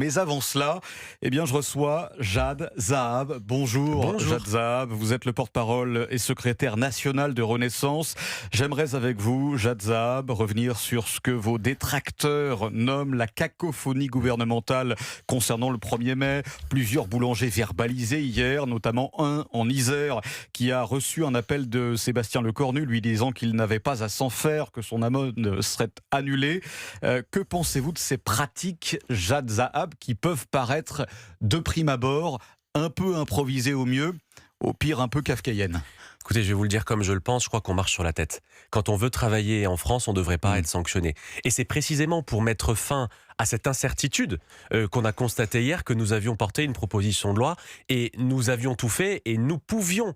Mais avant cela, je reçois Jad Zahab. Bonjour, Bonjour. Jad Zahab. Vous êtes le porte-parole et secrétaire national de Renaissance. J'aimerais avec vous, Jad Zahab, revenir sur ce que vos détracteurs nomment la cacophonie gouvernementale concernant le 1er mai. Plusieurs boulangers verbalisés hier, notamment un en Isère, qui a reçu un appel de Sébastien Lecornu, lui disant qu'il n'avait pas à s'en faire, que son amende serait annulée. Que pensez-vous de ces pratiques, Jad Zahab, qui peuvent paraître de prime abord un peu improvisées au mieux, au pire un peu kafkaïennes? Écoutez, je vais vous le dire comme je le pense, je crois qu'on marche sur la tête. Quand on veut travailler en France, on ne devrait pas être sanctionné. Et c'est précisément pour mettre fin à cette incertitude qu'on a constatée hier que nous avions porté une proposition de loi et nous avions tout fait et nous pouvions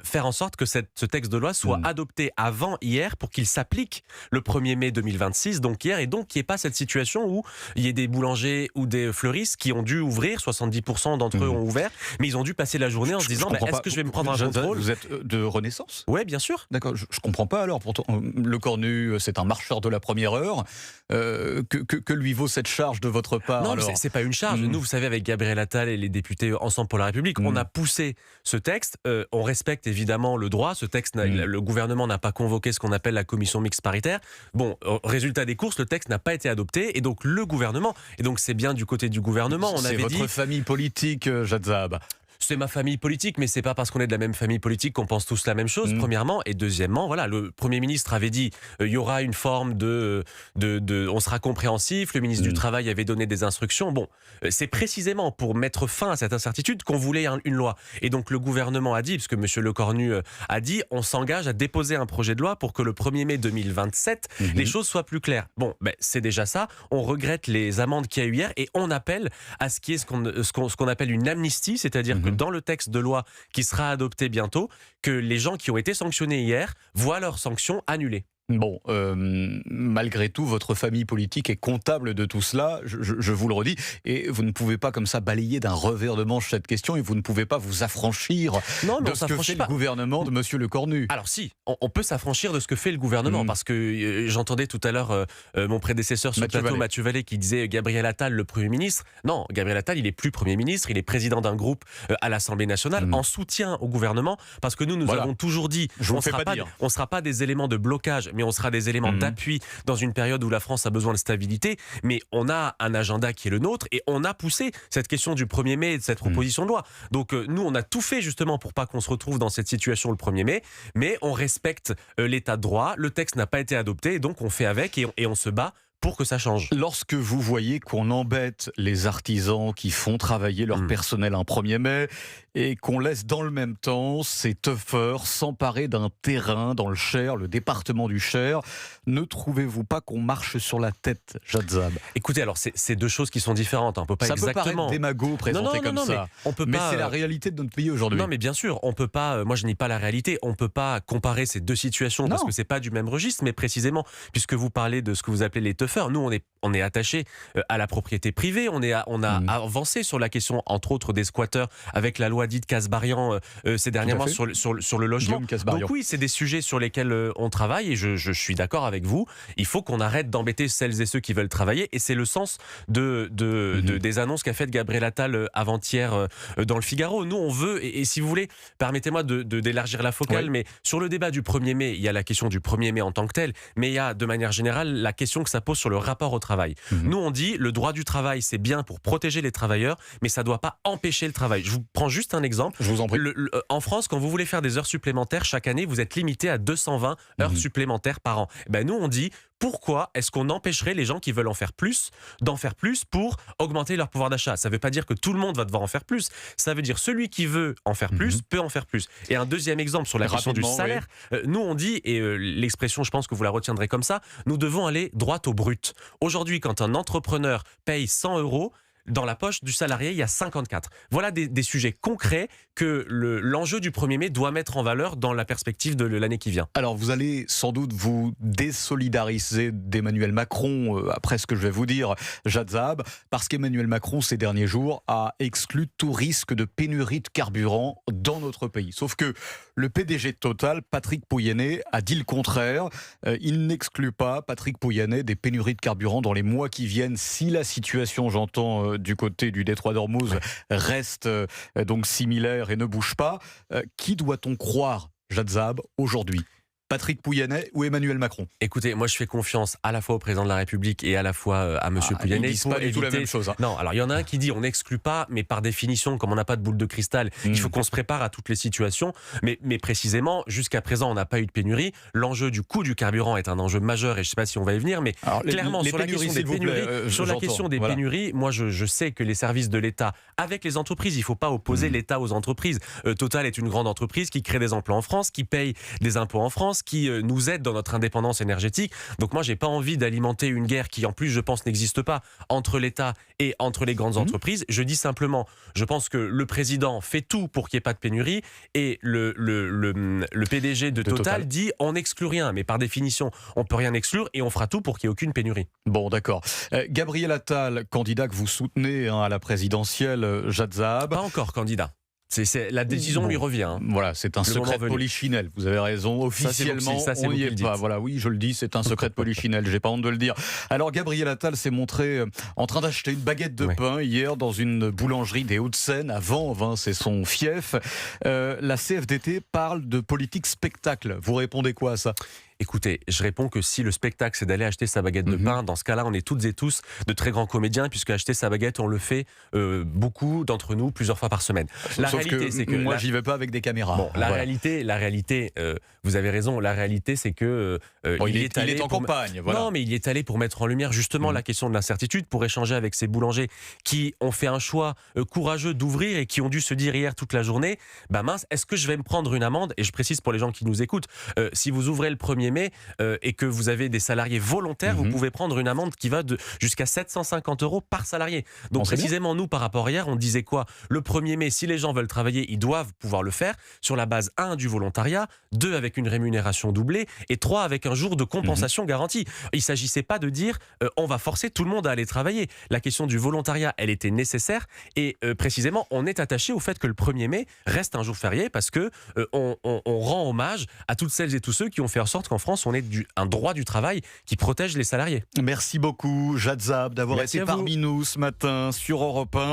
faire en sorte que ce texte de loi soit adopté avant hier pour qu'il s'applique le 1er mai 2026, donc hier, et donc qu'il n'y ait pas cette situation où il y ait des boulangers ou des fleuristes qui ont dû ouvrir, 70% d'entre eux ont ouvert, mais ils ont dû passer la journée en se disant est-ce que je vais me prendre un contrôle? Vous êtes de Renaissance? Oui, bien sûr. D'accord, je ne comprends pas alors. Pourtant, Lecornu, c'est un marcheur de la première heure. Que lui vaut cette charge de votre part? Non, alors c'est pas une charge. Nous, vous savez, avec Gabriel Attal et les députés Ensemble pour la République, on a poussé ce texte. On respecte évidemment le droit. Ce texte, le gouvernement n'a pas convoqué ce qu'on appelle la commission mixte paritaire. Bon, résultat des courses, le texte n'a pas été adopté. Et donc, le gouvernement, et donc c'est bien du côté du gouvernement, c'est votre famille politique, Jad Zahab. C'est ma famille politique, mais c'est pas parce qu'on est de la même famille politique qu'on pense tous la même chose, premièrement. Et deuxièmement, voilà, le Premier ministre avait dit il y aura une forme on sera compréhensif. Le ministre du Travail avait donné des instructions. Bon, c'est précisément pour mettre fin à cette incertitude qu'on voulait une loi. Et donc le gouvernement a dit, parce que M. Lecornu a dit, on s'engage à déposer un projet de loi pour que le 1er mai 2027, les choses soient plus claires. Bon, c'est déjà ça. On regrette les amendes qu'il y a eu hier et on appelle à ce qui est ce qu'on appelle une amnistie, c'est-à-dire que dans le texte de loi qui sera adopté bientôt, que les gens qui ont été sanctionnés hier voient leurs sanctions annulées. Bon, malgré tout, votre famille politique est comptable de tout cela, je vous le redis, et vous ne pouvez pas comme ça balayer d'un revers de manche cette question, et vous ne pouvez pas vous affranchir de ce que fait le gouvernement de M. Lecornu. Alors si, on peut s'affranchir de ce que fait le gouvernement, parce que j'entendais tout à l'heure mon prédécesseur sur le plateau, Mathieu Vallée, qui disait Gabriel Attal, le Premier ministre. Non, Gabriel Attal, il n'est plus Premier ministre, il est président d'un groupe à l'Assemblée nationale, en soutien au gouvernement, parce que nous avons toujours dit, on ne sera pas des éléments de blocage, mais on sera des éléments d'appui dans une période où la France a besoin de stabilité, mais on a un agenda qui est le nôtre et on a poussé cette question du 1er mai et de cette proposition de loi. Donc nous, on a tout fait justement pour pas qu'on se retrouve dans cette situation le 1er mai, mais on respecte l'état de droit, le texte n'a pas été adopté, et donc on fait avec et on se bat pour que ça change. Lorsque vous voyez qu'on embête les artisans qui font travailler leur personnel un 1er mai et qu'on laisse dans le même temps ces teufeurs s'emparer d'un terrain dans le Cher, le département du Cher, ne trouvez-vous pas qu'on marche sur la tête, Jad Zahab? Écoutez, alors c'est deux choses qui sont différentes. On peut pas ça exactement. peut paraître démago présenté comme ça, mais c'est la réalité de notre pays aujourd'hui. Non, mais bien sûr, on peut pas. Moi, je nie pas la réalité. On peut pas comparer ces deux situations parce que c'est pas du même registre. Mais précisément, puisque vous parlez de ce que vous appelez les teufeurs, nous, on est attaché à la propriété privée. On a avancé sur la question, entre autres, des squatteurs avec la loi dite Kasbarian ces derniers mois sur le logement. Donc oui, c'est des sujets sur lesquels on travaille et je suis d'accord avec vous. Il faut qu'on arrête d'embêter celles et ceux qui veulent travailler et c'est le sens des annonces qu'a faites Gabriel Attal avant-hier dans le Figaro. Nous, on veut, et si vous voulez, permettez-moi d'élargir la focale, mais sur le débat du 1er mai, il y a la question du 1er mai en tant que tel, mais il y a de manière générale la question que ça pose sur le rapport au travail. Nous, on dit le droit du travail, c'est bien pour protéger les travailleurs, mais ça ne doit pas empêcher le travail. Je vous prends juste un exemple. Je vous en prie. En France, quand vous voulez faire des heures supplémentaires, chaque année, vous êtes limité à 220 heures supplémentaires par an. Nous, on dit pourquoi est-ce qu'on empêcherait les gens qui veulent en faire plus d'en faire plus pour augmenter leur pouvoir d'achat? Ça ne veut pas dire que tout le monde va devoir en faire plus. Ça veut dire celui qui veut en faire plus peut en faire plus. Et un deuxième exemple sur la question du salaire. Nous, on dit, et l'expression, je pense que vous la retiendrez comme ça, nous devons aller droit au brut. Aujourd'hui, quand un entrepreneur paye 100 €, dans la poche du salarié, il y a 54. Voilà des sujets concrets que l'enjeu du 1er mai doit mettre en valeur dans la perspective de l'année qui vient. Alors, vous allez sans doute vous désolidariser d'Emmanuel Macron, après ce que je vais vous dire, Jad Zahab, parce qu'Emmanuel Macron, ces derniers jours, a exclu tout risque de pénurie de carburant dans notre pays. Sauf que le PDG de Total, Patrick Pouyanné, a dit le contraire. Il n'exclut pas, Patrick Pouyanné, des pénuries de carburant dans les mois qui viennent, si la situation, j'entends, du côté du détroit d'Ormuz reste donc similaire et ne bouge pas. Qui doit-on croire, Jadzab, aujourd'hui ? Patrick Pouyanné ou Emmanuel Macron? Écoutez, moi je fais confiance à la fois au président de la République et à la fois à M. Pouyanné. Ils disent pas du tout la même chose. Non, alors il y en a un qui dit on n'exclut pas, mais par définition, comme on n'a pas de boule de cristal, il faut qu'on se prépare à toutes les situations. Mais précisément, jusqu'à présent, on n'a pas eu de pénurie. L'enjeu du coût du carburant est un enjeu majeur et je ne sais pas si on va y venir, mais alors, clairement, sur la question des pénuries, moi je sais que les services de l'État, avec les entreprises, il ne faut pas opposer l'État aux entreprises. Total est une grande entreprise qui crée des emplois en France, qui paye des impôts en France, qui nous aide dans notre indépendance énergétique. Donc moi, j'ai pas envie d'alimenter une guerre qui, en plus, je pense, n'existe pas entre l'État et entre les grandes entreprises. Je dis simplement, je pense que le président fait tout pour qu'il n'y ait pas de pénurie et le PDG de Total dit on n'exclut rien. Mais par définition, on peut rien exclure et on fera tout pour qu'il n'y ait aucune pénurie. Bon, d'accord. Gabriel Attal, candidat que vous soutenez à la présidentielle, Jadzab. Pas encore candidat. La décision lui revient. Voilà, c'est un secret de polichinelle. Vous avez raison. Officiellement, on n'y est pas. Voilà, oui, je le dis, c'est un secret de polichinelle. J'ai pas honte de le dire. Alors, Gabriel Attal s'est montré en train d'acheter une baguette de pain hier dans une boulangerie des Hauts-de-Seine à Vanves. C'est son fief. La CFDT parle de politique spectacle. Vous répondez quoi à ça ? Écoutez, je réponds que si le spectacle c'est d'aller acheter sa baguette de pain, dans ce cas-là, on est toutes et tous de très grands comédiens, puisque acheter sa baguette, on le fait beaucoup d'entre nous plusieurs fois par semaine. La réalité, c'est que moi, j'y vais pas avec des caméras. Bon, la réalité, vous avez raison. La réalité, c'est que il est en campagne. Voilà. Non, mais il y est allé pour mettre en lumière justement la question de l'incertitude, pour échanger avec ces boulangers qui ont fait un choix courageux d'ouvrir et qui ont dû se dire hier toute la journée, bah mince, est-ce que je vais me prendre une amende ? Et je précise pour les gens qui nous écoutent, si vous ouvrez le 1er mai et que vous avez des salariés volontaires, vous pouvez prendre une amende qui va jusqu'à 750 € par salarié. Donc précisément, nous, par rapport à hier, on disait quoi ? Le 1er mai, si les gens veulent travailler, ils doivent pouvoir le faire sur la base 1 du volontariat, 2 avec une rémunération doublée et 3 avec un jour de compensation garantie. Il ne s'agissait pas de dire on va forcer tout le monde à aller travailler. La question du volontariat, elle était nécessaire et précisément, on est attaché au fait que le 1er mai reste un jour férié parce que on rend hommage à toutes celles et tous ceux qui ont fait en sorte qu'en France, on ait un droit du travail qui protège les salariés. Merci beaucoup, Jadzab, d'avoir été parmi nous ce matin sur Europe 1.